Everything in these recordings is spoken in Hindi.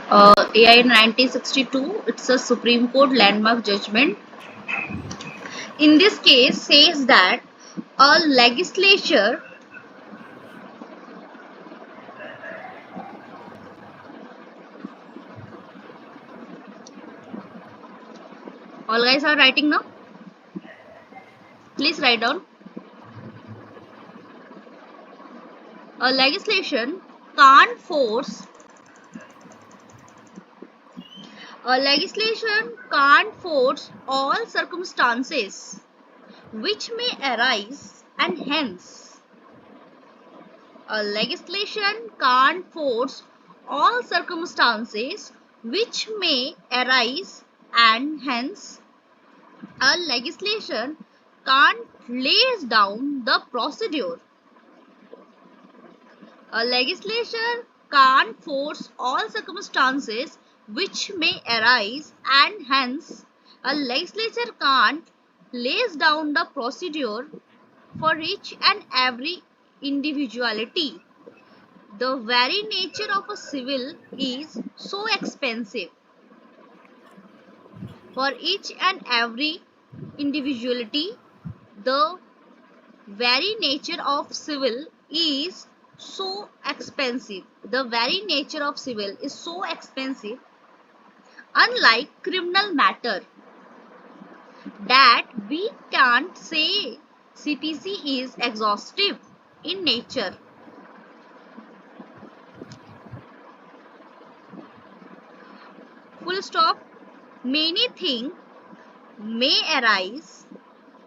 AI 1962, it's a Supreme Court landmark judgment. In this case, says that a legislature, all guys are writing now? Please write down. A legislation can't force a legislation can't force all circumstances which may arise, and hence a legislation can't force all circumstances which may arise, and hence a legislation can't lays down the procedure. A legislation can't force all circumstances which may arise, and hence a legislature can't lays down the procedure for each and every individuality. The very nature of a civil is so expensive for each and every individuality. The very nature of civil is so expensive. The very nature of civil is so expensive, unlike criminal matter, that we can't say CPC is exhaustive in nature. Full stop. Many things may arise.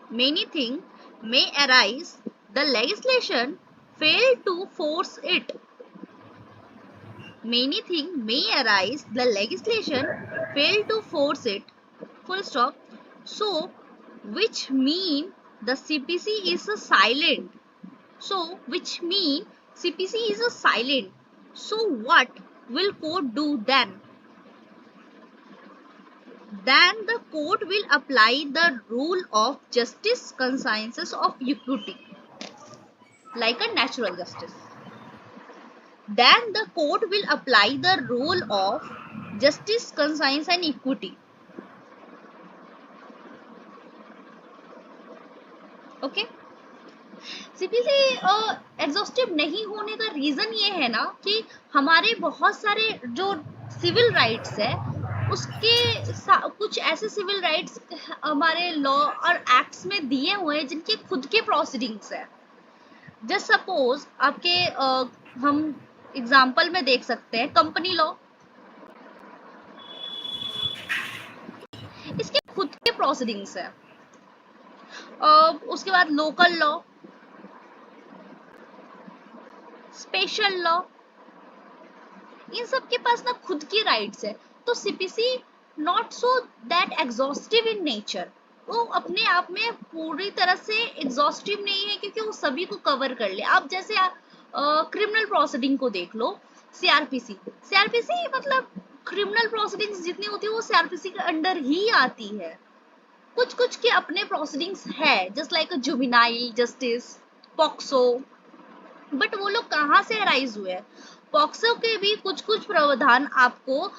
Many things may arise. The legislation failed to force it. Many things may arise. The legislation failed to force it. Full stop. So, which mean the CPC is a silent. So, which mean CPC is a silent. So, what will court do then? Then the court will apply the rule of justice, conscience of equity, like a natural justice. Then the court will apply the rule of justice, conscience and equity. Okay, CPC exhaustive नहीं होने का रीजन ये है ना कि हमारे बहुत सारे जो सिविल राइट्स है उसके कुछ ऐसे सिविल राइट्स हमारे लॉ और एक्ट्स में दिए हुए हैं जिनके खुद के प्रोसीडिंग्स है. जस्ट सपोज आपके हम एग्जाम्पल में देख सकते हैं कंपनी लॉ, इसके खुद के प्रोसीडिंग्स है. उसके बाद लोकल लॉ, स्पेशल लॉ, इन सब के पास ना खुद की राइट्स है. तो CPC not so that exhaustive in nature. वो अपने आप में पूरी तरह से एग्जॉस्टिव नहीं है क्योंकि वो सभी को कवर कर ले. आप जैसे क्रिमिनल प्रोसीडिंग को देख लो, सीआरपीसी. सीआरपीसी मतलब क्रिमिनल प्रोसीडिंग्स जितनी होती है वो सीआरपीसी के अंडर ही आती है. कुछ कुछ के अपने प्रोसीडिंग्स है, just like juvenile justice, POCSO. But वो लोग कहाँ से अराइज हुए हैं? पॉक्सो के भी कुछ कुछ प्रावधान आपको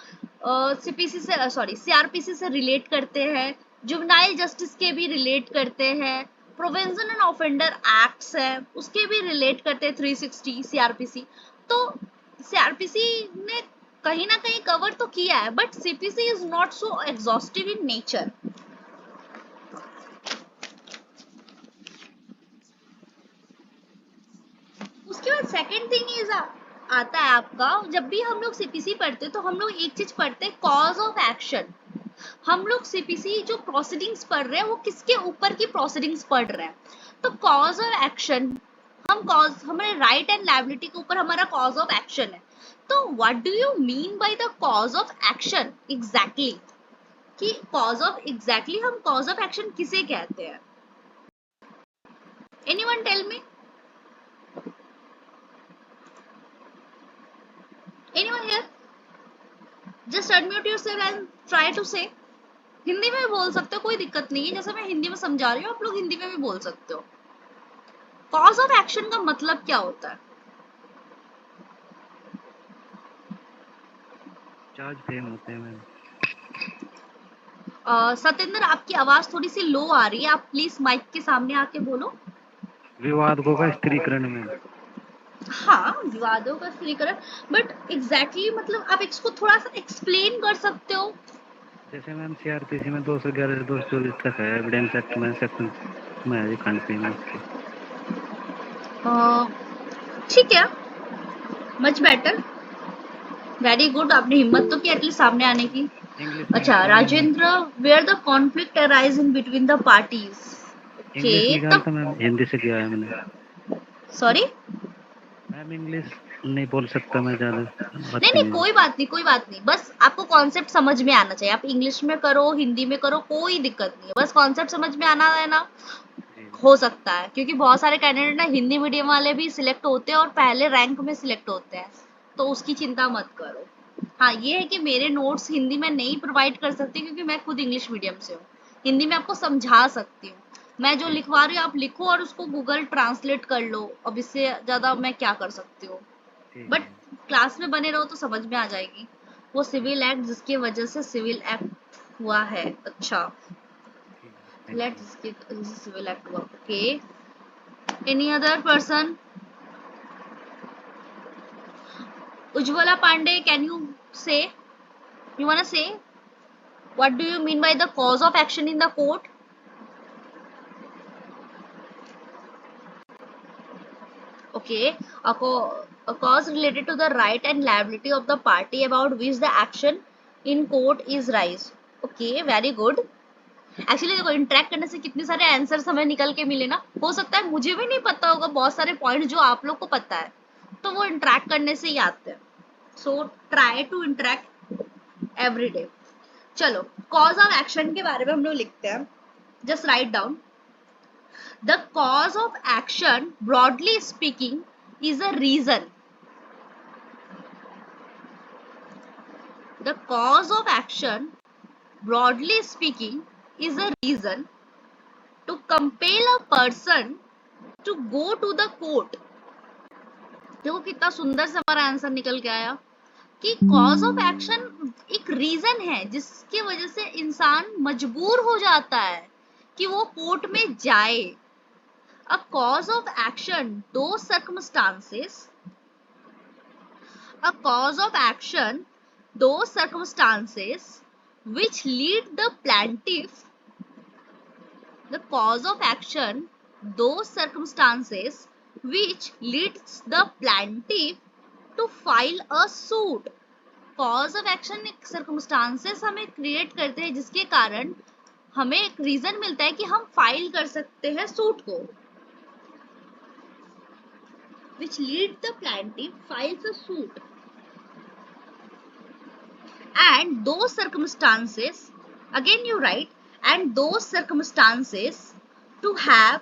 सीपीसी से सीआरपीसी से रिलेट करते हैं. जुवेनाइल जस्टिस के भी रिलेट करते हैं. प्रोविजन एंड ऑफेंडर एक्ट्स है उसके भी रिलेट करते हैं 360 सीआरपीसी. तो सीआरपीसी ने कहीं ना कहीं कवर तो किया है, but CPC is not so exhaustive in nature. उसके बाद सेकेंड थिंग इज आता है आपका, जब भी हम लोग सीपीसी पढ़ते हैं तो हम लोग एक चीज पढ़ते हैं, कॉज ऑफ एक्शन. हम लोग सीपीसी जो प्रोसीडिंग्स पढ़ रहे हैं वो किसके ऊपर की प्रोसीडिंग्स पढ़ रहे हैं? तो कॉज ऑफ एक्शन, हम कॉज हमारे राइट एंड लायबिलिटी के ऊपर हमारा कॉज ऑफ एक्शन है. तो what do you mean by the cause of action exactly? कि कॉज ऑफ एग्जैक्टली हम कॉज ऑफ एक्शन किसे कहते हैं? Anyone tell me? Anyone here? Just unmute yourself and try to say. Hindi में भी बोल सकते हो, कोई दिक्कत नहीं है. जैसे मैं हिंदी में समझा रही हूँ आप लोग हिंदी में भी बोल सकते हो. कॉज ऑफ एक्शन का मतलब क्या होता है? चार्ज फेम होते हैं मैम। सतेंद्र, आपकी आवाज थोड़ी सी लो आ रही है, आप प्लीज माइक के सामने आके बोलो। विवादों का स्त्रीकरण में। हाँ, विवादों का स्त्रीकरण, बट एग्जैक्टली मतलब आप इसको थोड़ा सा एक्सप्लेन कर सकते हो? जैसे मैम सीआरपीसी में 211 से 224 तक है, एविडेंस एक्ट में सेक्शन में है खंड 3 में उसके। ठीक है, मच बेटर, वेरी गुड, आपने हिम्मत तो की एटलीस्ट सामने आने की। इंग्लिश में अच्छा Rajendra, where the conflict arise in between the parties. English okay नहीं तब, जानता मैम, हिंदी से किया है मैंने। सॉरी, मैम इंग्लिश नहीं बोल सकता मैं, ज्यादा नहीं आती नहीं, नहीं है। कोई बात नहीं, कोई बात नहीं, बस आपको कॉन्सेप्ट समझ में आना चाहिए, आप इंग्लिश में करो हिंदी में करो कोई दिक्कत नहीं है, बस कॉन्सेप्ट समझ में आना है ना। जी हो सकता है क्योंकि बहुत सारे कैंडिडेट ना हिंदी मीडियम वाले भी सिलेक्ट होते हैं और पहले रैंक में सिलेक्ट होते हैं, तो उसकी चिंता मत करो। हाँ, ये है कि मेरे नोट्स हिंदी में नहीं प्रोवाइड कर सकती क्योंकि मैं खुद इंग्लिश मीडियम से हूँ, हिंदी में आपको समझा सकती हूँ, मैं जो ठीक लिखवा रही हूँ आप लिखो और उसको गूगल ट्रांसलेट कर लो, अब इससे ज्यादा मैं क्या कर सकती हूँ। ठीक बट है। क्लास में बने रहो तो समझ में आ जाएगी। वो ठीक सिविल एक्ट जिसकी वजह से सिविल एक्ट हुआ है। अच्छा, ठीक है, thank you. Let's civil act हुआ। Okay, any other person? Ujjwala Pandey, can you say? You wanna say? What do you mean by the cause of action in the court? Okay, a cause related to the right and liability of the party about which the action in court is rise. Okay, very good. Actually देखो, इंटरेक्ट करने से कितने सारे आंसर्स हमें निकल के मिले ना, हो सकता है मुझे भी नहीं पता होगा बहुत सारे पॉइंट जो आप लोग को पता है, तो वो इंटरेक्ट करने से ही आते हैं। So try to interact every day. चलो, कॉज ऑफ एक्शन के बारे में हम लोग लिखते हैं, just write down. The cause of action broadly speaking is a reason. The cause of action broadly speaking is a reason to compel a person to go to the court. देखो कितना सुंदर से हमारा आंसर निकल के आया कि कॉज ऑफ एक्शन एक रीजन है जिसकी वजह से इंसान मजबूर हो जाता है कि वो कोर्ट में जाए। A cause of action, those circumstances, a cause of action, those circumstances which lead the plaintiff, the cause of action, those circumstances which leads the plaintiff to file a suit. Cause of action एक circumstances हमें create करते हैं जिसके कारण हमें एक रीजन मिलता है कि हम फाइल कर सकते हैं सूट को, which lead the plaintiff files a suit. And those circumstances, again you write, and those circumstances to have,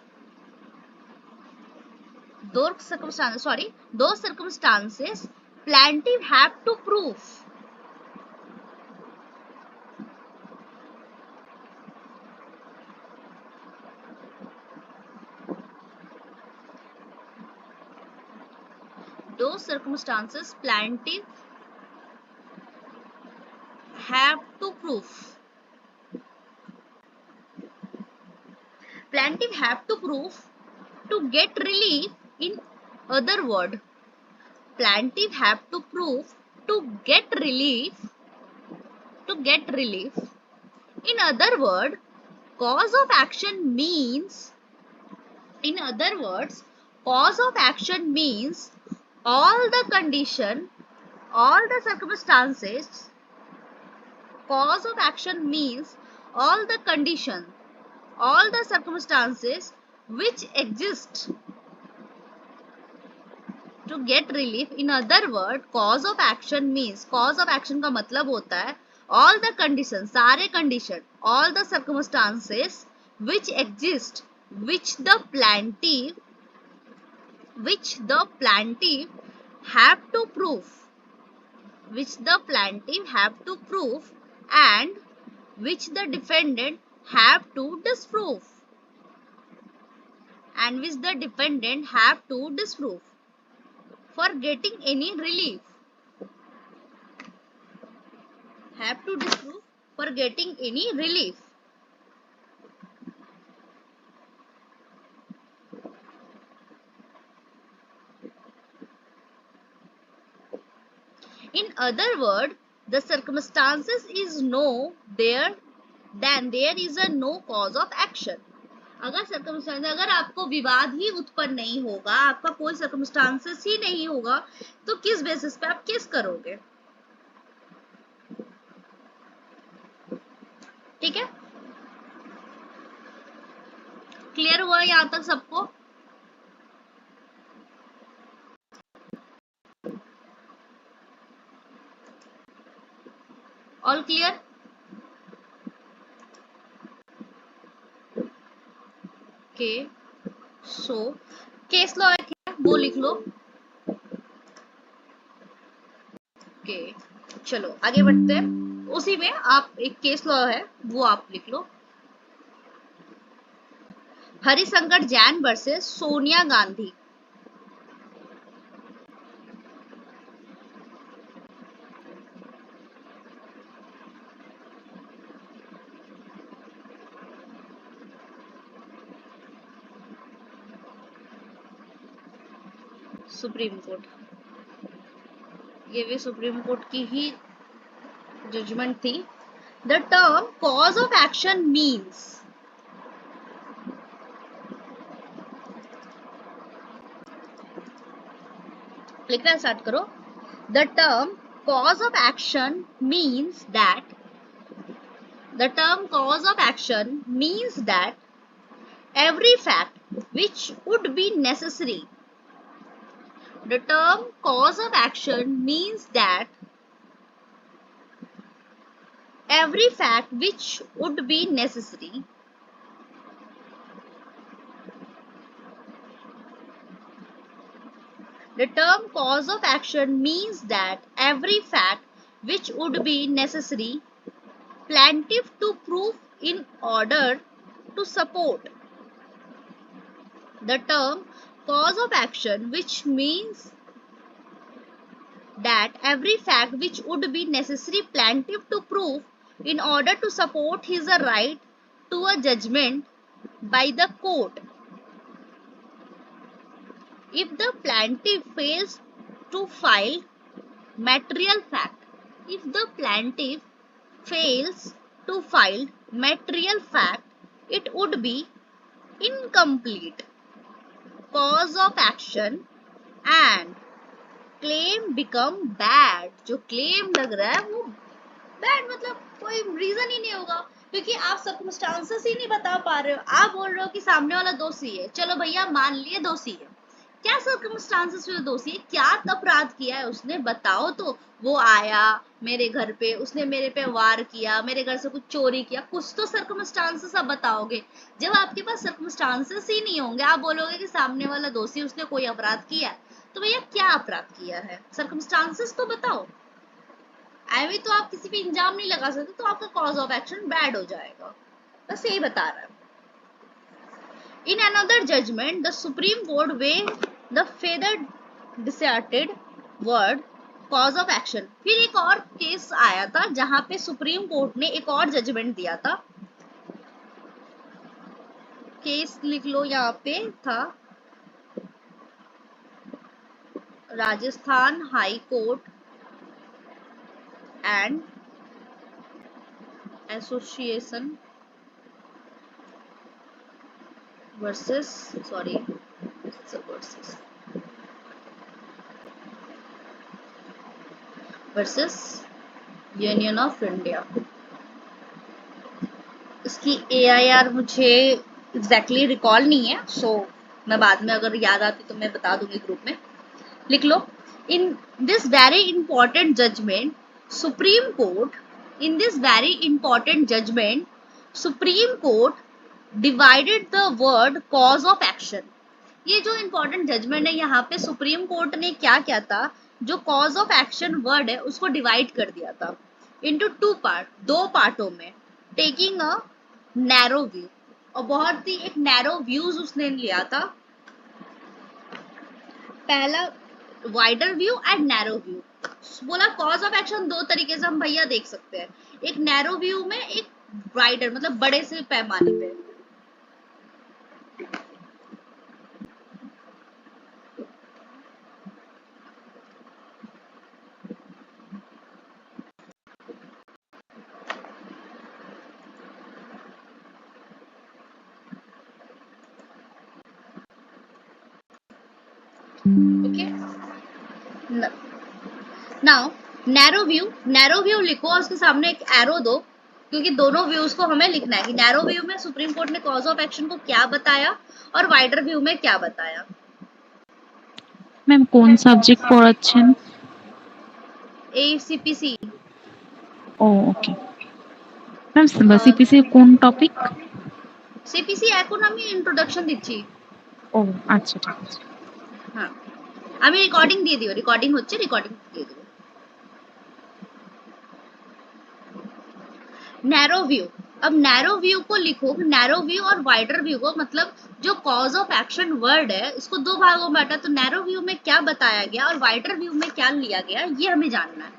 those circumstances plaintiff have to prove. Those circumstances plaintiff have to prove. Plaintiff have to prove to get relief. In other word, plaintiff have to prove to get relief. To get relief. In other word, cause of action means, in other words, cause of action means all the condition, all the circumstances. Cause of action means all the condition, all the circumstances which exist to get relief. In other word, cause of action means, cause of action का मतलब होता है all the conditions, सारे condition, all the circumstances which exist, which the plaintiff have to prove, which the plaintiff have to prove, and which the defendant have to disprove, and which the defendant have to disprove for getting any relief. have to disprove for getting any relief. In other words, the circumstances is no there, then there is a no cause of action. अगर सर्कमस्टांस, अगर आपको विवाद ही उत्पन्न नहीं होगा, आपका कोई सर्कमस्टांसेस ही नहीं होगा, तो किस बेसिस पे आप केस करोगे? ठीक है, क्लियर हुआ यहां तक सबको? All clear? के सो केस लॉ है क्या, वो लिख लो। के चलो आगे बढ़ते हैं, उसी में आप एक केस लॉ है वो आप लिख लो। Harishankar Jain versus Sonia Gandhi. Supreme Court, ये भी सुप्रीम कोर्ट की ही जजमेंट थी। The term cause of action means, लिखना स्टार्ट करो। The term cause of action means that, the term cause of action means that every fact which would be necessary. The term cause of action means that every fact which would be necessary the term cause of action means that every fact which would be necessary plaintiff to prove in order to support. The term cause of action which means that every fact which would be necessary plaintiff to prove in order to support his right to a judgment by the court. If the plaintiff fails to file material fact, if the plaintiff fails to file material fact, it would be incomplete cause of action and claim become bad. जो क्लेम लग रहा है वो बैड, मतलब कोई रीजन ही नहीं होगा, क्योंकि आप सर्कमस्टांसेस ही नहीं बता पा रहे हो। आप बोल रहे हो कि सामने वाला दोषी है, चलो भैया मान लिए दोषी है, क्या सर्कमस्टांसेस में दोषी है, क्या अपराध किया है उसने, बताओ तो। वो आया मेरे घर पे, उसने मेरे पे वार किया, मेरे घर से कुछ चोरी किया, कुछ तो सर्कमस्टांसेस आप बताओगे। जब आपके पास सर्कमस्टांसेस ही नहीं होंगे, आप बोलोगे कि सामने वाला दोषी, उसने कोई अपराध किया, तो भैया क्या अपराध किया है, सर्कमस्टांसेस तो बताओ। ऐवे तो आप किसी पे इंजाम नहीं लगा सकते, तो आपका कॉज ऑफ एक्शन बैड हो जाएगा। बस यही बता रहा है। In another judgment, the Supreme Court weighed the further decided word cause of action. फिर एक और केस आया था जहां पे सुप्रीम कोर्ट ने एक और जजमेंट दिया था। केस लिख लो, यहाँ पे था Rajasthan high court and association versus, sorry versus union of India. इसकी AIR मुझे एग्जैक्टली रिकॉल नहीं है, सो मैं बाद में अगर याद आती तो मैं बता दूंगी ग्रुप में। लिख लो, in this very important judgement Supreme Court, in this very important judgement Supreme Court divided the word cause of action. ये जो इंपॉर्टेंट जजमेंट है, यहाँ पे सुप्रीम कोर्ट ने क्या किया था, जो कॉज ऑफ एक्शन वर्ड है उसको डिवाइड कर दिया था इनटू टू पार्ट, दो पार्टों में, टेकिंग अ नैरो व्यू, और बहुत ही एक नैरो व्यूज उसने लिया था। पहला wider view and narrow view. बोला कॉज ऑफ एक्शन दो तरीके से हम भैया देख सकते हैं, एक नैरो व्यू में, एक वाइडर मतलब बड़े से पैमाने पे। ओके, नाउ नैरो व्यू लिखो और उसके सामने एक एरो दो, क्योंकि दोनों व्यूज को हमें लिखना है कि नैरो व्यू में सुप्रीम कोर्ट ने कॉज ऑफ एक्शन को क्या बताया और वाइडर व्यू में क्या बताया। मैम কোন সাবজেক্ট পড়াচ্ছেন? ACPC ও ওকে ম্যাম সিপিসি কোন টপিক? CPC এখন আমি ইন্ট্রোডাকশন দিচ্ছি। ও আচ্ছা ঠিক আছে। হ্যাঁ, আমি রেকর্ডিং দিয়ে দিও, রেকর্ডিং হচ্ছে, রেকর্ডিং দিয়ে দেবো। नैरो व्यू, अब नैरो व्यू को लिखो, नैरो व्यू और वाइडर व्यू को, मतलब जो कॉज ऑफ एक्शन वर्ड है इसको दो भागों में बांटा, तो नैरो व्यू में क्या बताया गया और वाइडर व्यू में क्या लिया गया ये हमें जानना है।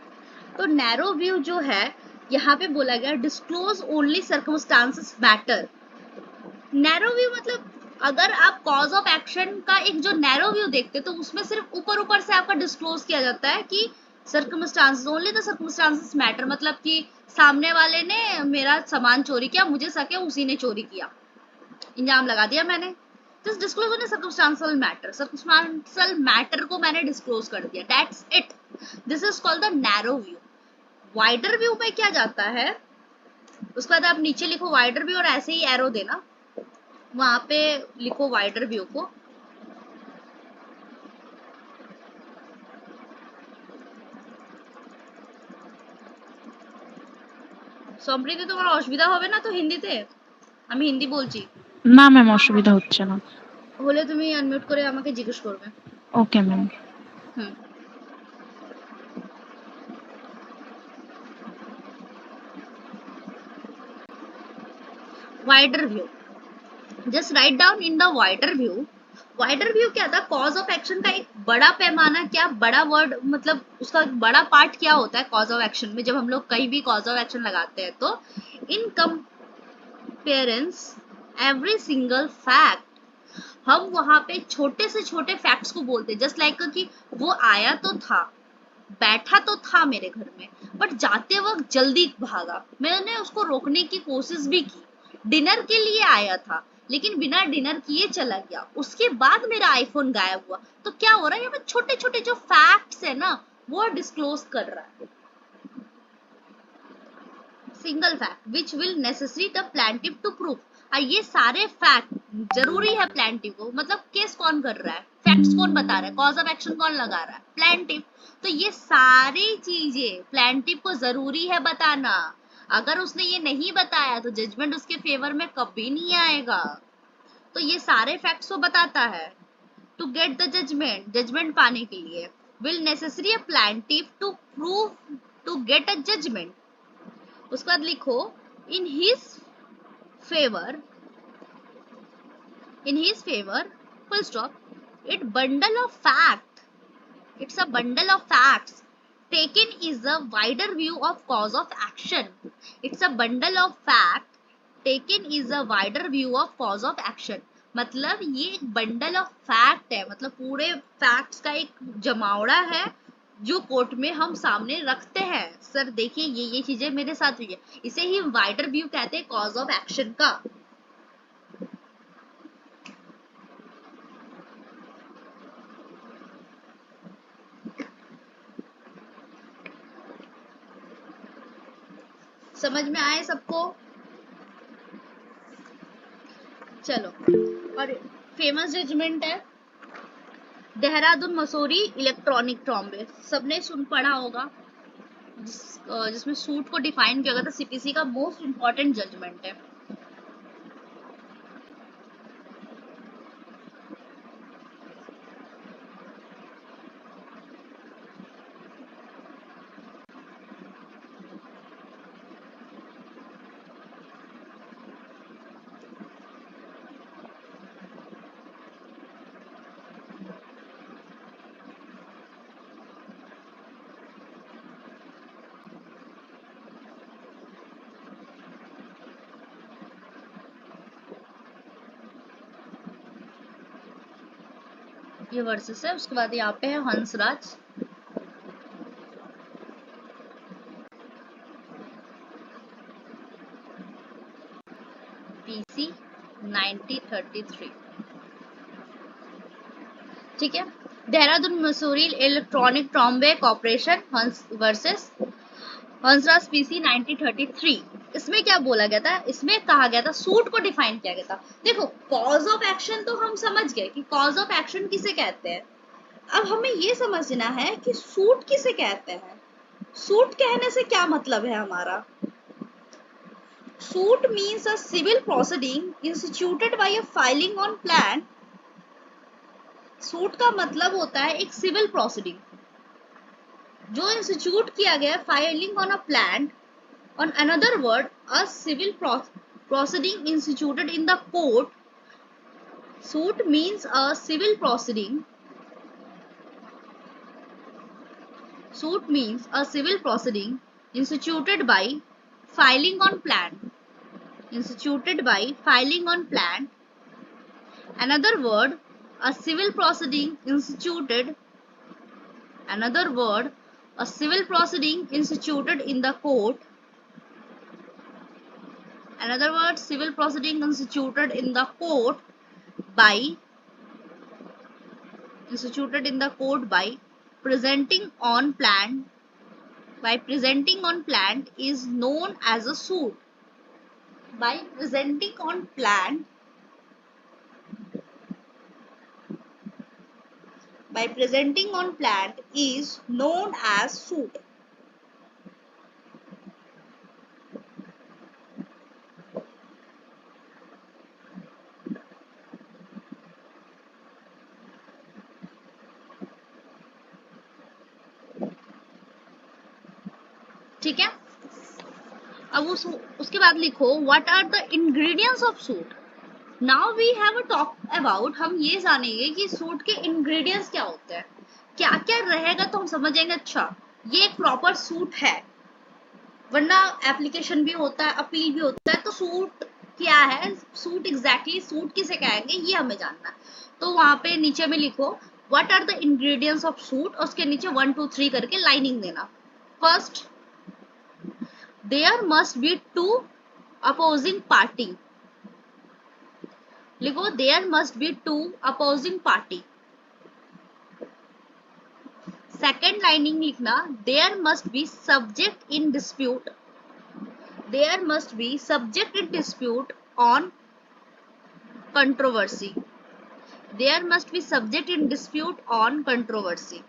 तो नैरो व्यू जो है यहाँ पे बोला गया disclose only circumstances matter. Narrow view मतलब अगर आप कॉज ऑफ एक्शन का एक जो नैरो व्यू देखते तो उसमें सिर्फ ऊपर ऊपर से आपका डिस्क्लोज किया जाता है कि circumstances, only the circumstances matter, मतलब कि सामने वाले ने मेरा सामान चोरी किया, मुझे सके उसी ने चोरी किया, इंजाम लगा दिया मैंने, just disclose only circumstantial matter, circumstantial matter को मैंने डिस्क्लोज कर दिया, that's it, this is called the narrow view. Wider view में क्या जाता है, उसके बाद आप नीचे लिखो वाइडर व्यू और ऐसे ही एरो देना, वहां पे लिखो वाइडर व्यू को। সম্প্রীতি তোমার অসুবিধা হবে না তো হিন্দিতে? আমি হিন্দি বলছি। না ম্যাম অসুবিধা হচ্ছে না। হলে তুমি আনমিউট করে আমাকে জিজ্ঞেস করবে। Okay ma'am. Hmm, wider view, just write down in the wider view. Wider view क्या था, कॉज ऑफ एक्शन का एक बड़ा पैमाना, क्या बड़ा वर्ड मतलब उसका बड़ा पार्ट क्या होता है कॉज ऑफ एक्शन में, जब हम लोग कहीं भी कॉज ऑफ एक्शन लगाते हैं तो इन कंपेरेंस एवरी सिंगल फैक्ट, हम वहां पे छोटे से छोटे फैक्ट्स को बोलते हैं, जस्ट लाइक कि वो आया तो था, बैठा तो था मेरे घर में, बट जाते वक्त जल्दी भागा, मैंने उसको रोकने की कोशिश भी की, डिनर के लिए आया था लेकिन बिना डिनर किए चला गया, उसके बाद मेरा आईफोन गायब हुआ। तो क्या हो रहा है, यहाँ पे छोटे छोटे जो फैक्ट्स है ना वो डिस्क्लोज कर रहा है। Single fact which will necessary the plaintiff to prove, ये सारे फैक्ट जरूरी है प्लांटिव को, मतलब केस कौन कर रहा है, फैक्ट्स कौन बता रहा है, कॉज ऑफ एक्शन कौन लगा रहा है, प्लांटिव। तो ये सारी चीजें प्लांटिव को जरूरी है बताना, अगर उसने ये नहीं बताया तो जजमेंट उसके फेवर में कभी नहीं आएगा। तो ये सारे फैक्ट्स को बताता है। To get the judgement, judgement पाने के लिए will necessary a plaintiff to prove to get a judgement. उसके बाद लिखो in his favour, in his favor, full stop, it bundle of fact, it's a bundle of facts taken is a wider view of cause of action, it's a bundle of fact taken is a wider view of cause of action, मतलब ये एक बंडल ऑफ फैक्ट है, मतलब पूरे फैक्ट्स का एक जमावड़ा है जो कोर्ट में हम सामने रखते हैं, सर देखिए ये चीजें मेरे साथ हुई है, इसे ही वाइडर व्यू कहते हैं कॉज ऑफ एक्शन का। समझ में आए सबको? चलो, और फेमस जजमेंट है देहरादून मसूरी इलेक्ट्रॉनिक ट्रॉम्बे, सबने सुन पढ़ा होगा, जिसमें सूट को डिफाइन किया गया था, सीपीसी का मोस्ट इंपॉर्टेंट जजमेंट है। ये वर्सेस है। उसके बाद यहाँ पे है हंसराज, पीसी 1933, ठीक है। Dehradun Mussoorie electronic Trombay corporation versus Hansraj PC 1933। इसमें क्या बोला गया था, इसमें कहा गया था, सूट को डिफाइन किया गया था। देखो कॉज ऑफ एक्शन तो हम समझ गए कि कॉज ऑफ एक्शन किसे कहते हैं। अब हमें ये समझना है कि सूट किसे कहते हैं। सूट कहने से क्या मतलब है हमारा। Suit means a civil proceeding instituted by a filing on plan. Suit का मतलब होता है एक सिविल प्रोसीडिंग जो इंस्टीट्यूट किया गया filing on a plan. On another word, a civil proceeding instituted in the court. Suit means a civil proceeding. Suit means a civil proceeding instituted by filing on plan. Instituted by filing on plan. Another word, a civil proceeding instituted. Another word, a civil proceeding instituted in the court. Another word, civil proceeding instituted in the court by presenting on plan is known as a suit. By presenting on plan is known as suit. ठीक है। अब उसके बाद लिखो what are the ingredients of suit. Now we have a talk about, हम ये जानेंगे कि सूट के इंग्रेडिएंट्स क्या होते हैं, क्या क्या रहेगा, तो हम समझेंगे अच्छा ये एक प्रॉपर सूट है। वरना एप्लीकेशन भी होता है, अपील भी होता है, तो सूट क्या है, सूट एग्जैक्टली सूट किसे कहेंगे ये हमें जानना है। तो वहां पे नीचे में लिखो what are the ingredients of suit, उसके नीचे 1 2 3 करके लाइनिंग देना। First, there must be 2 opposing party. लिखो there must be 2 opposing party. Second lining लिखना there must be subject in dispute. There must be subject in dispute on controversy. There must be subject in dispute on controversy.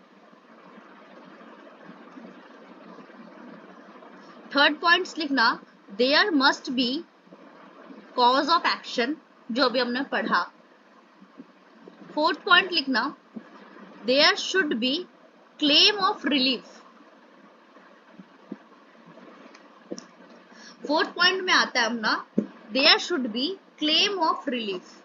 Third points लिखना there must be cause of action, जो अभी हमने पढ़ा। फोर्थ पॉइंट लिखना there should be claim of relief. Fourth point में आता है अपना there should be claim of relief.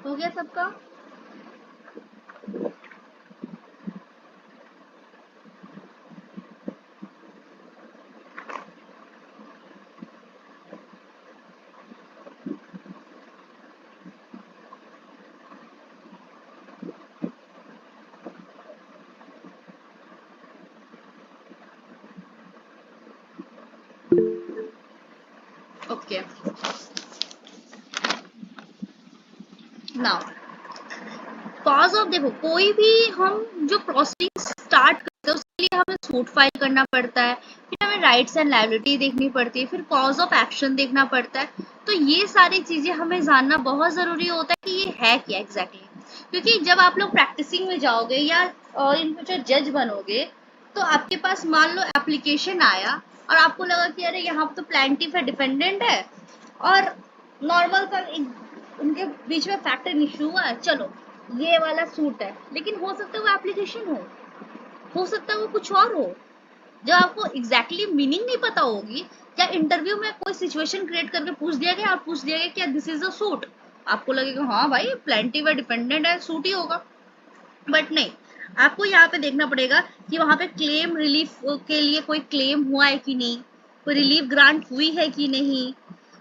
हो गया सबका। ओके नाउ कॉज ऑफ, देखो कोई भी हम जो प्रोसीडिंग स्टार्ट करते हैं उसके लिए हमें सूट फाइल करना पड़ता है, फिर हमें राइट्स एंड लायबिलिटी देखनी पड़ती है, फिर कॉज ऑफ एक्शन देखना पड़ता है। तो ये सारी चीजें हमें जानना बहुत जरूरी होता है कि ये है क्या एग्जैक्टली क्योंकि जब आप लोग प्रैक्टिसिंग में जाओगे या इन फ्यूचर जज बनोगे तो आपके पास मान लो एप्लीकेशन आया और आपको लगा कि अरे यहाँ तो प्लेंटिफ है, डिफेंडेंट है और नॉर्मल सा उनके बीच में फैक्टर इश्यू हुआ है, चलो ये वाला सूट है, लेकिन हो सकता है वो एप्लीकेशन हो सकता है वो कुछ और हो। जब आपको एग्जैक्टली मीनिंग नहीं पता होगी, क्या इंटरव्यू में कोई सिचुएशन क्रिएट करके पूछ दिया गया और पूछ दिया गया क्या दिस इज अ सूट, आपको लगेगा हाँ भाई प्लेंटी वे डिपेंडेंट है, सूट ही होगा, बट नहीं, आपको यहाँ पे देखना पड़ेगा कि वहां पे क्लेम रिलीफ के लिए कोई क्लेम हुआ है कि नहीं, कोई रिलीफ ग्रांट हुई है कि नहीं,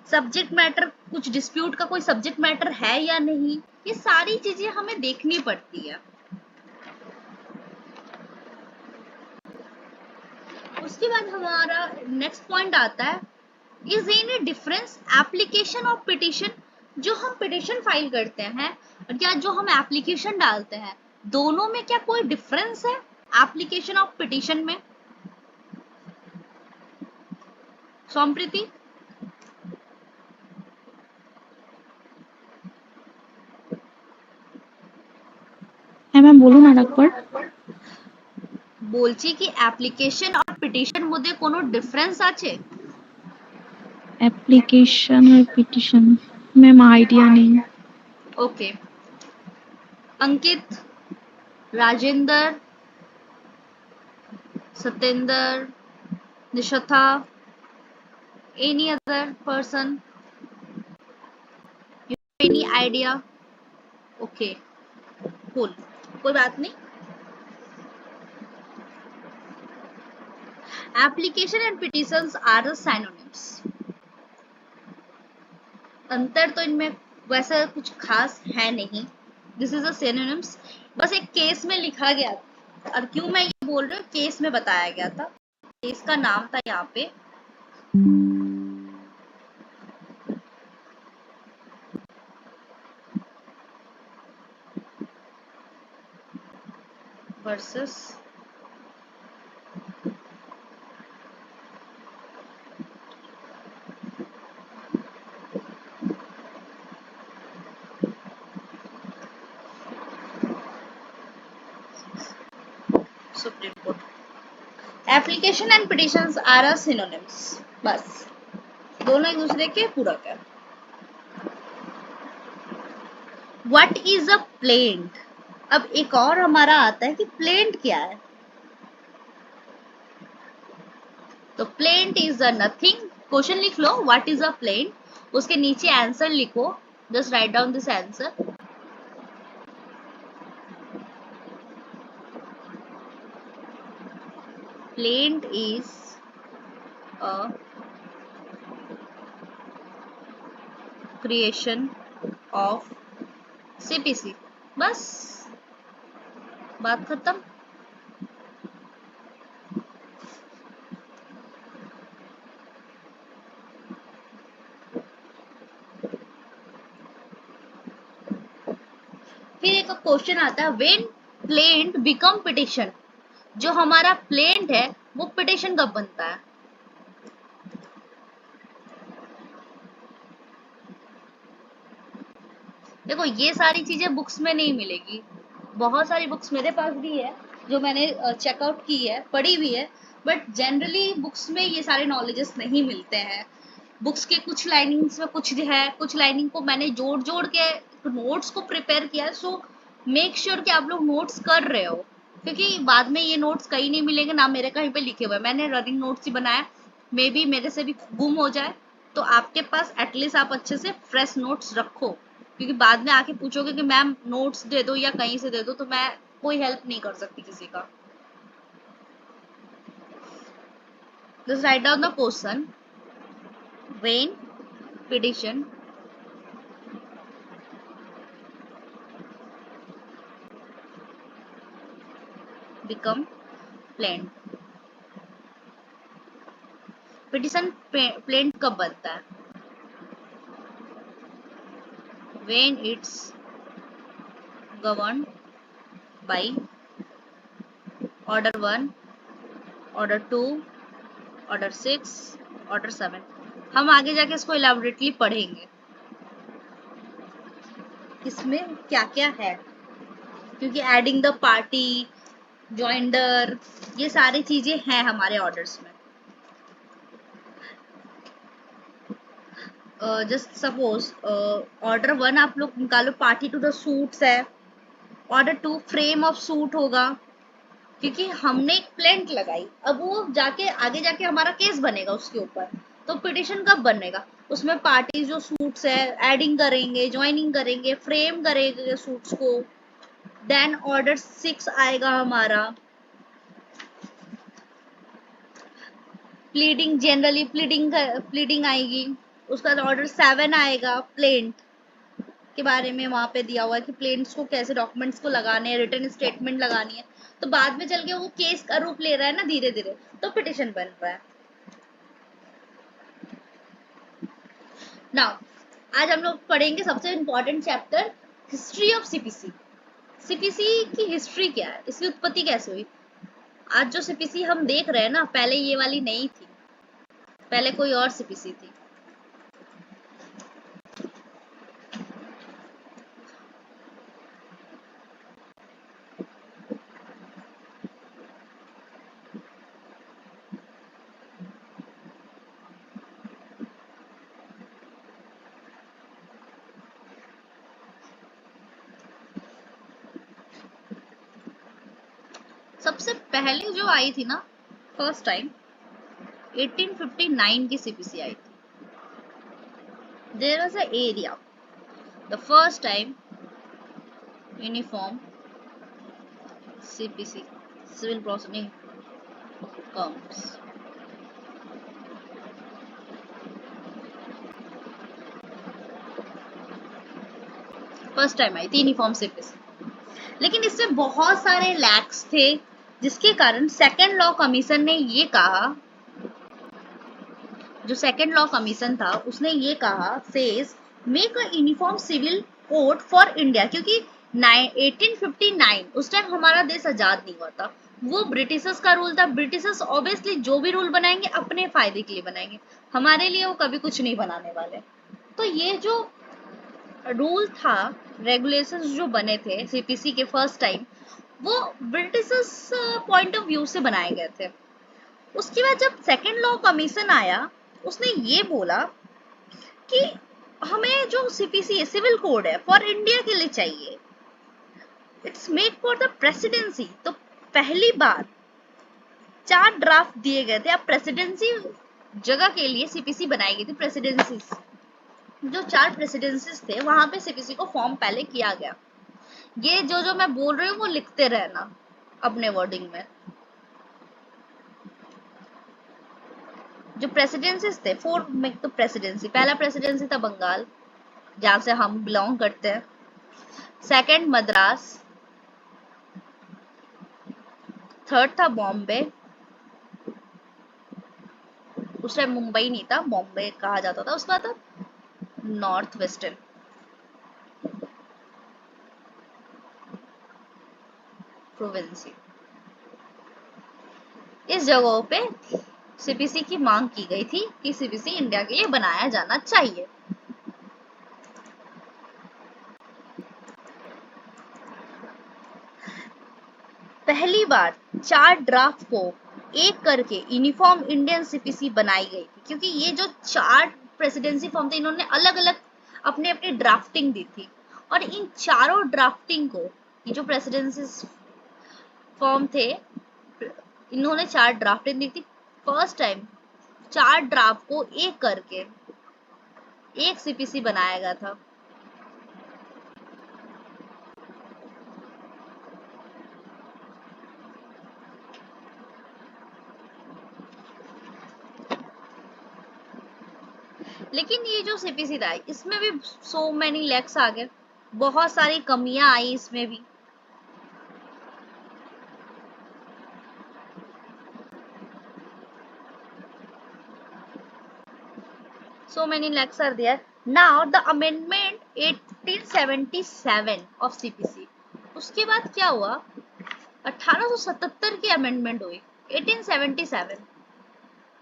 सब्जेक्ट मैटर कुछ डिस्प्यूट का कोई सब्जेक्ट मैटर है या नहीं, ये सारी चीजें हमें देखनी पड़ती है। उसके बाद हमारा नेक्स्ट पॉइंट आता है, is any difference application of petition, जो हम पिटिशन फाइल करते हैं या जो हम एप्लीकेशन डालते हैं, दोनों में क्या कोई डिफरेंस है एप्लीकेशन ऑफ पिटिशन में? सोमप्रीति, হ্যাঁ ম্যাম বলুন আর একবার। বলছি কি অ্যাপ্লিকেশন আর পিটিশন মধ্যে কোনো ডিফারেন্স আছে? অ্যাপ্লিকেশন আর পিটিশন ম্যাম আইডিয়া নেই। Okay, Ankit, Rajendra, Satyendra, Nishtha, any other person, any idea? Okay cool, कोई बात नहीं। Application and petitions are the synonyms, अंतर तो इनमें वैसा कुछ खास है नहीं, दिस इज अ सिनोनिम्स, बस एक केस में लिखा गया था, और क्यों मैं ये बोल रही हूँ, केस में बताया गया था, केस का नाम था यहाँ पे versus Supreme Court. Application and petitions are a synonyms, बस दोनों एक दूसरे के पूरक है। What is a plaint? अब एक और हमारा आता है कि प्लेंट क्या है, तो plaint is a nothing, question लिख लो व्हाट इज अ प्लेंट, उसके नीचे आंसर लिखो, just write down this answer. Plaint is a creation of CPC, बस बात खत्म। फिर एक क्वेश्चन आता है व्हेन प्लेंट बिकम पिटिशन, जो हमारा प्लेंट है वो पिटिशन कब बनता है? देखो ये सारी चीजें बुक्स में नहीं मिलेगी, बहुत सारी बुक्स मेरे पास भी है जो मैंने चेकआउट की है, पढ़ी भी है, बट जनरली बुक्स में ये सारे नॉलेजेस नहीं मिलते हैं। बुक्स के कुछ लाइनिंग्स में कुछ है, कुछ लाइनिंग को मैंने जोड़ जोड़ के नोट्स को प्रिपेयर किया, सो मेक श्योर कि आप लोग नोट्स कर रहे हो, क्योंकि बाद में ये नोट्स कहीं नहीं मिलेंगे ना मेरे कहीं पे लिखे हुए, मैंने रनिंग नोट्स ही बनाया, मे बी मेरे से भी गुम हो जाए, तो आपके पास एटलीस्ट आप अच्छे से फ्रेश नोट्स रखो, क्योंकि बाद में आके पूछोगे कि मैम नोट्स दे दो या कहीं से दे दो, तो मैं कोई हेल्प नहीं कर सकती किसी का। Just write down the question, when petition become plaint, petition plaint कब बनता है? when it's governed by order 1, order 2, order 6, order 7। हम आगे जाके इसको इलाबोरेटली पढ़ेंगे इसमें क्या क्या है, क्योंकि एडिंग द पार्टी, जॉइंडर, ये सारी चीजें हैं हमारे ऑर्डर्स में। जस्ट सपोज ऑर्डर 1 आप लोग निकालो, पार्टी टू द सूट्स है, ऑर्डर 2 फ्रेम ऑफ सूट होगा, क्योंकि हमने एक प्लेंट लगाई, अब वो जाके आगे जाके हमारा केस बनेगा उसके ऊपर, तो पिटिशन कब बनेगा? उसमें पार्टी जो सूट्स है एडिंग करेंगे, ज्वाइनिंग करेंगे, फ्रेम करेंगे सूट्स को, देन ऑर्डर 6 आएगा हमारा, प्लीडिंग, जनरली प्लीडिंग आएगी, उसका ऑर्डर 7 आएगा प्लेंट के बारे में, वहां पे दिया हुआ है कि प्लेन्स को कैसे डॉक्यूमेंट्स को लगाने हैं, रिटर्न स्टेटमेंट लगानी है, तो बाद में चल के वो केस का रूप ले रहा है ना धीरे धीरे, तो पिटिशन बन रहा है। नाउ आज हम लोग पढ़ेंगे सबसे important chapter, history of CPC. CPC की हिस्ट्री क्या है, इसकी उत्पत्ति कैसे हुई। आज जो सीपीसी हम देख रहे हैं ना, पहले ये वाली नहीं थी, पहले कोई और सीपीसी थी। सबसे पहले जो आई थी ना, फर्स्ट टाइम 1859 की सीपीसी आई थी। There was a area, the first time uniform CPC, civil proceeding comes। First time आई थी यूनिफॉर्म सीपीसी, लेकिन इसमें बहुत सारे लैक्स थे, जिसके कारण सेकेंड लॉ कमीशन ने ये कहा, जो सेकेंड लॉ कमीशन था उसने ये कहा, says make a uniform civil code for India, क्योंकि 1859 उस टाइम हमारा देश आजाद नहीं हुआ था, वो ब्रिटिशर्स का रूल था। ब्रिटिशर्स ऑब्वियसली जो भी रूल बनाएंगे अपने फायदे के लिए बनाएंगे, हमारे लिए वो कभी कुछ नहीं बनाने वाले। तो ये जो रूल था, रेगुलेशंस जो बने थे सीपीसी के फर्स्ट टाइम, वो ब्रिटिशर्स पॉइंट ऑफ व्यू से बनाए गए थे। उसके बाद जब सेकेंड लॉ कमीशन आया, उसने ये बोला कि हमें जो सीपीसी है, सिविल कोड है, फॉर इंडिया के लिए चाहिए, it's made for the presidency. तो पहली बार 4 ड्राफ्ट दिए गए थे, अब प्रेसिडेंसी जगह के लिए सीपीसी बनाई गई थी। प्रेसिडेंसी जो 4 प्रेसिडेंसीज थे वहां पे सीपीसी को फॉर्म पहले किया गया। ये जो मैं बोल रही हूँ वो लिखते रहना अपने वर्डिंग में। जो प्रेसिडेंसीज थे, 4 में तो प्रेसिडेंसी, पहला प्रेसिडेंसी था बंगाल, जहां से हम बिलोंग करते हैं। सेकंड मद्रास, थर्ड था बॉम्बे, उस टाइम मुंबई नहीं था, बॉम्बे कहा जाता था। उसके बाद था नॉर्थ वेस्टर्न प्रोविंसी। इस जगहों पे सीपीसी की मांग की गई थी कि सीपीसी इंडिया के लिए बनाया जाना चाहिए। पहली बार 4 ड्राफ्ट को एक करके यूनिफॉर्म इंडियन सीपीसी बनाई गई थी, क्योंकि ये जो 4 प्रेसिडेंसी फॉर्म थे, इन्होंने अलग अलग अपने अपने ड्राफ्टिंग दी थी, और इन चारों ड्राफ्टिंग को, ये जो प्रेसिडेंसी फॉर्म थे, इन्होंने 4 ड्राफ्टिंग दी थी। फर्स्ट टाइम 4 ड्राफ्ट को एक करके एक सीपीसी बनाया गया था। लेकिन ये जो सीपीसी था, इसमें भी सो मेनी लैक्स आ गए, बहुत सारी कमियां आई इसमें भी। So many lacks are there. Now the amendment 1877 of CPC. उसके बाद क्या हुआ, 1877 की अमेंडमेंट हुई, 1877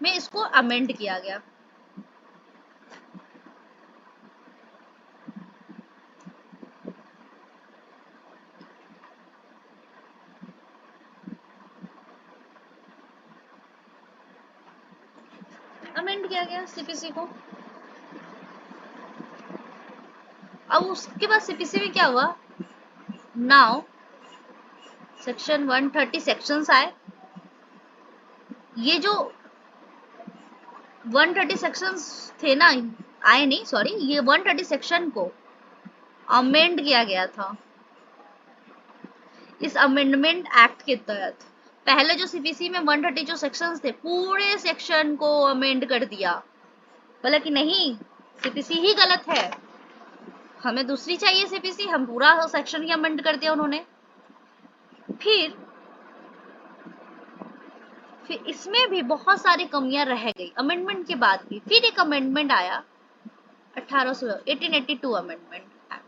में इसको अमेंड किया गया। अमेंड किया गया सीपीसी को। अब उसके बाद सीपीसी में क्या हुआ, नाउ सेक्शन 130 सेक्शंस आए। ये जो 130 सेक्शंस थे ना, आए नहीं सॉरी, ये 130 सेक्शन को अमेंड किया गया था इस अमेंडमेंट एक्ट के तहत। पहले जो सीपीसी में 130 जो सेक्शंस थे, पूरे सेक्शन को अमेंड कर दिया, बोला कि नहीं सीपीसी ही गलत है, हमें दूसरी चाहिए सीपीसी, हम पूरा सेक्शन ही अमेंड कर दिया उन्होंने। फिर इसमें भी बहुत सारी कमियां रह गई अमेंडमेंट के बाद भी। फिर एक अमेंडमेंट आया 1882 अमेंडमेंट एक्ट।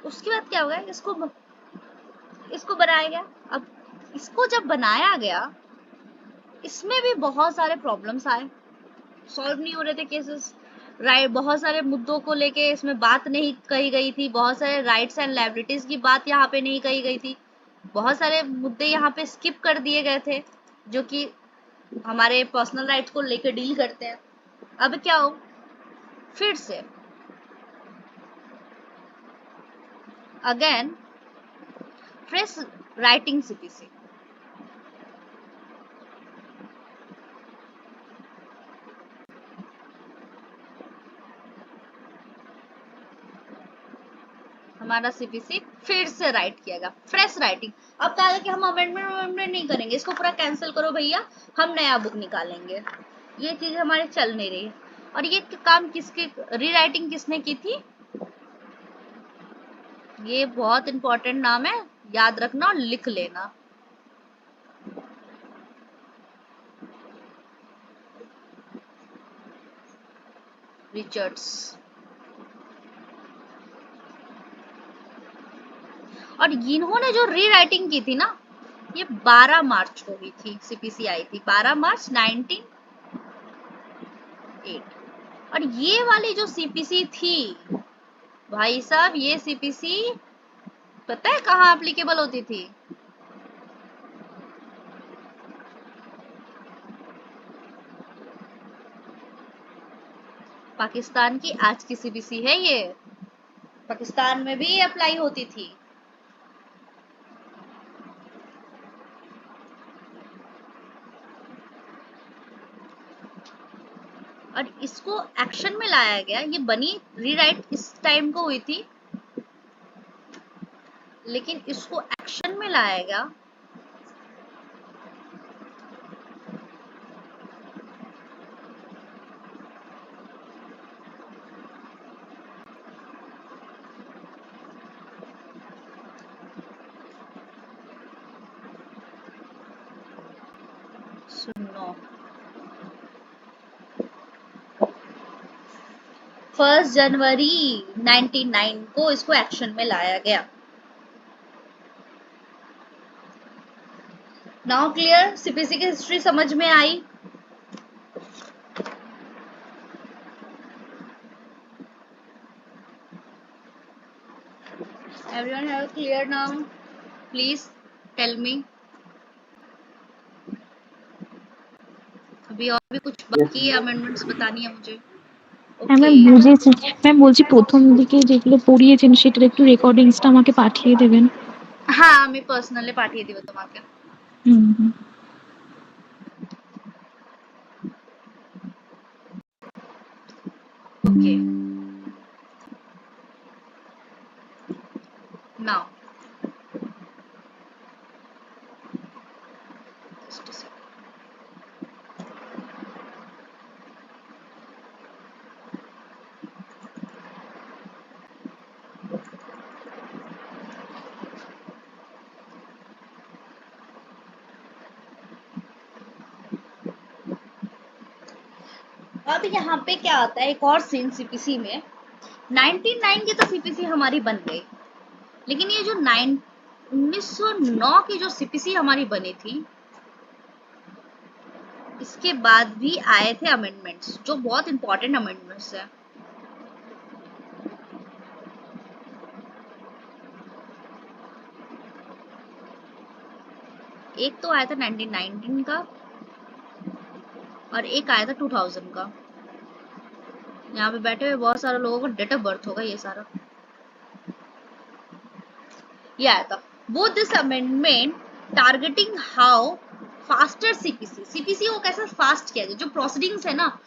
उसके बाद क्या हो गया, इसको बनाया गया। अब इसको जब बनाया गया, इसमें भी बहुत सारे प्रॉब्लम्स आए, सॉल्व नहीं हो रहे थे केसेस, राइट, बहुत सारे मुद्दों को लेके इसमें बात नहीं कही गई थी, बहुत सारे राइट्स एंड लायबिलिटीज की बात यहाँ पे नहीं कही गई थी, बहुत सारे मुद्दे यहाँ पे स्किप कर दिए गए थे जो कि हमारे पर्सनल राइट्स को लेकर डील करते हैं। अब क्या हो, फिर से अगेन फ्रेश राइटिंग सीपीसी। हमारा सीपीसी फिर से राइट किया गया, फ्रेश राइटिंग। अब कहा कि हम अमेंडमेंट नहीं करेंगे, इसको पूरा कैंसिल करो भैया, हम नया बुक निकालेंगे। ये चीज हमारी चल नहीं रही। और ये काम किसके, रीराइटिंग किसने की थी, ये बहुत इंपॉर्टेंट नाम है, याद रखना और लिख लेना। रिचर्ड्स। और इन्होंने जो रीराइटिंग की थी ना, ये 12 मार्च को हुई थी, सीपीसी आई थी 12 मार्च 1908। और ये वाली जो सीपीसी थी भाई साहब, ये सीपीसी पता है कहाँ एप्लीकेबल होती थी, पाकिस्तान की आज की सीपीसी है ये, पाकिस्तान में भी अप्लाई होती थी। और इसको एक्शन में लाया गया, ये बनी रीराइट इस टाइम को हुई थी, लेकिन इसको एक्शन में लाया गया सुनो 1 जनवरी 1999 को इसको एक्शन में लाया गया। नाउ क्लियर, सीपीसी की हिस्ट्री समझ में आई। Everyone have clear now? Please tell me. अभी और भी कुछ बाकी अमेंडमेंट्स बतानी है मुझे। ম্যাম বুঝেছি ম্যাম, বলছি প্রথম দিকে যেগুলো পড়িয়েছেন সেটার একটু রেকর্ডিংসটা আমাকে পাঠিয়ে দেবেন। হ্যাঁ, আমি পার্সোনালি পাঠিয়ে দিব তোমাকে। হুম। ওকে, নাও just a second. अब यहाँ पे क्या आता है, एक और सीन सीपीसी में 99 की तो सीपीसी हमारी बन गई, लेकिन ये जो 1909 की जो सीपीसी हमारी बनी थी, इसके बाद भी आए थे अमेंडमेंट्स जो बहुत इंपॉर्टेंट अमेंडमेंट्स है। एक तो आया था 1919 का और एक आया था 2000 का। यहाँ पे बैठे हुए बहुत सारे लोगों का डेट ऑफ बर्थ होगा ये सारा। ये आया था both this amendment targeting how faster CPC, CPC को कैसे फास्ट किया जाए, जो प्रोसीडिंग्स है ना,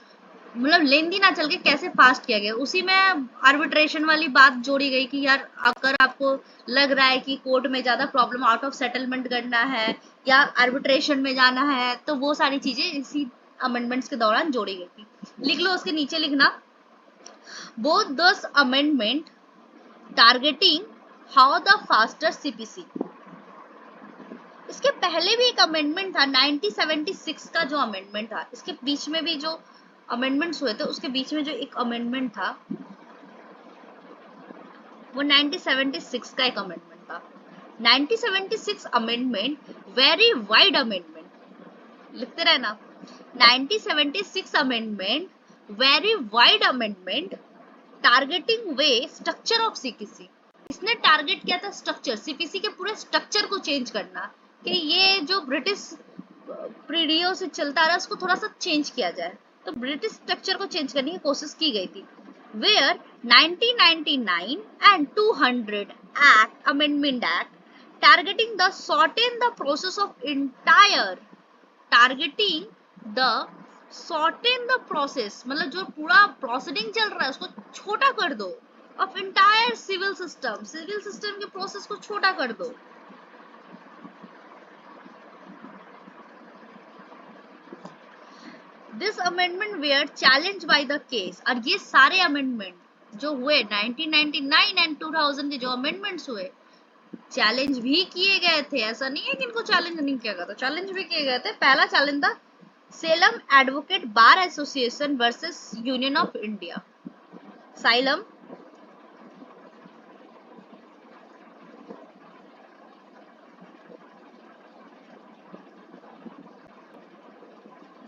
मतलब लेंदी ना चल के कैसे फास्ट किया गया। उसी में आर्बिट्रेशन वाली बात जोड़ी गई कि यार अगर आपको लग रहा है कि कोर्ट में ज्यादा प्रॉब्लम आउट ऑफ सेटलमेंट करना है या आर्बिट्रेशन में जाना है, तो वो सारी चीजें इसी अमेंडमेंट्स के दौरान जोड़ी गई थी। लिख लो, उसके नीचे लिखना both this amendment targeting how the faster CPC. इसके पहले भी एक अमेंडमेंट था 1976 का, जो अमेंडमेंट था, इसके बीच में भी जो अमेंडमेंट्स हुए थे उसके बीच में जो एक अमेंडमेंट था वो 1976 का एक अमेंडमेंट था। 1976 अमेंडमेंट वेरी वाइड अमेंडमेंट, लिखते रहना 1976 amendment very wide amendment targeting way structure of CPC. इसने टारगेट किया था स्ट्रक्चर, सीपीसी के पूरे स्ट्रक्चर को चेंज करना, कि ये जो ब्रिटिश पीढ़ियों से चलता रहा उसको थोड़ा सा चेंज किया जाए। तो ब्रिटिश स्ट्रक्चर को चेंज करने की कोशिश की गई थी। Where 1999 and 200 Act Amendment Act targeting the shorten the process of entire targeting the shorten the process, मतलब जो पूरा प्रोसीडिंग चल रहा है उसको छोटा कर दो, of entire civil system, civil system के प्रोसेस को छोटा कर दो। This amendment were challenge by the case, और ये सारे अमेंडमेंट जो हुए 1999 एंड 2000 के जो अमेंडमेंट्स हुए चैलेंज भी किए गए थे। ऐसा नहीं है कि इनको चैलेंज नहीं किया गया था, चैलेंज भी किए गए थे। पहला चैलेंज था Salem advocate bar association versus union of India. Xylem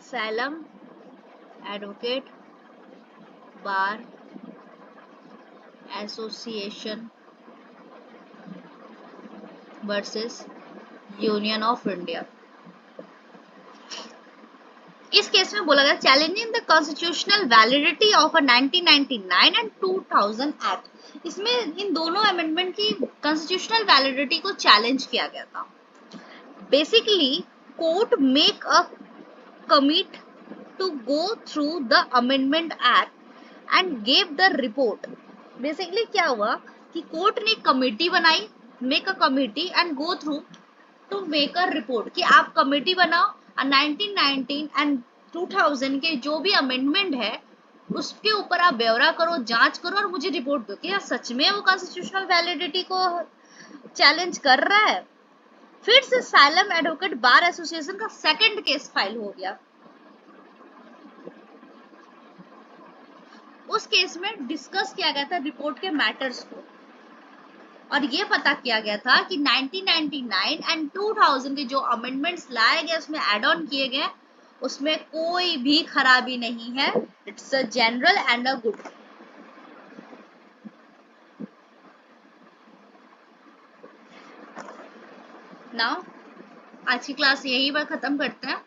Salem Advocate Bar Association versus union of India. इस केस में बोला गया challenging the constitutional validity of 1999 and 2000 act. इसमें इन दोनों अमेंडमेंट की कॉन्स्टिट्यूशनल वैलिडिटी को चैलेंज किया गया था। Basically court make a commit to go through the amendment act and gave the report। Basically क्या हुआ कि कोर्ट ने कमेटी बनाई, make a committee and go through to make a report, कि आप कमेटी बनाओ और 1919 एंड 2000 के जो भी अमेंडमेंट है उसके ऊपर आप ब्यौरा करो, जांच करो और मुझे रिपोर्ट दो कि यार सच में वो कॉन्स्टिट्यूशनल वैलिडिटी को चैलेंज कर रहा है। फिर से साइलम एडवोकेट बार एसोसिएशन का सेकंड केस फाइल हो गया। उस केस में डिस्कस किया गया था रिपोर्ट के मैटर्स को, और ये पता किया गया था कि 1999 एंड 2000 के जो अमेंडमेंट्स लाए गए उसमें एड ऑन किए गए उसमें कोई भी खराबी नहीं है। It's a general and a good. Now आज की क्लास यहीं पर खत्म करते हैं।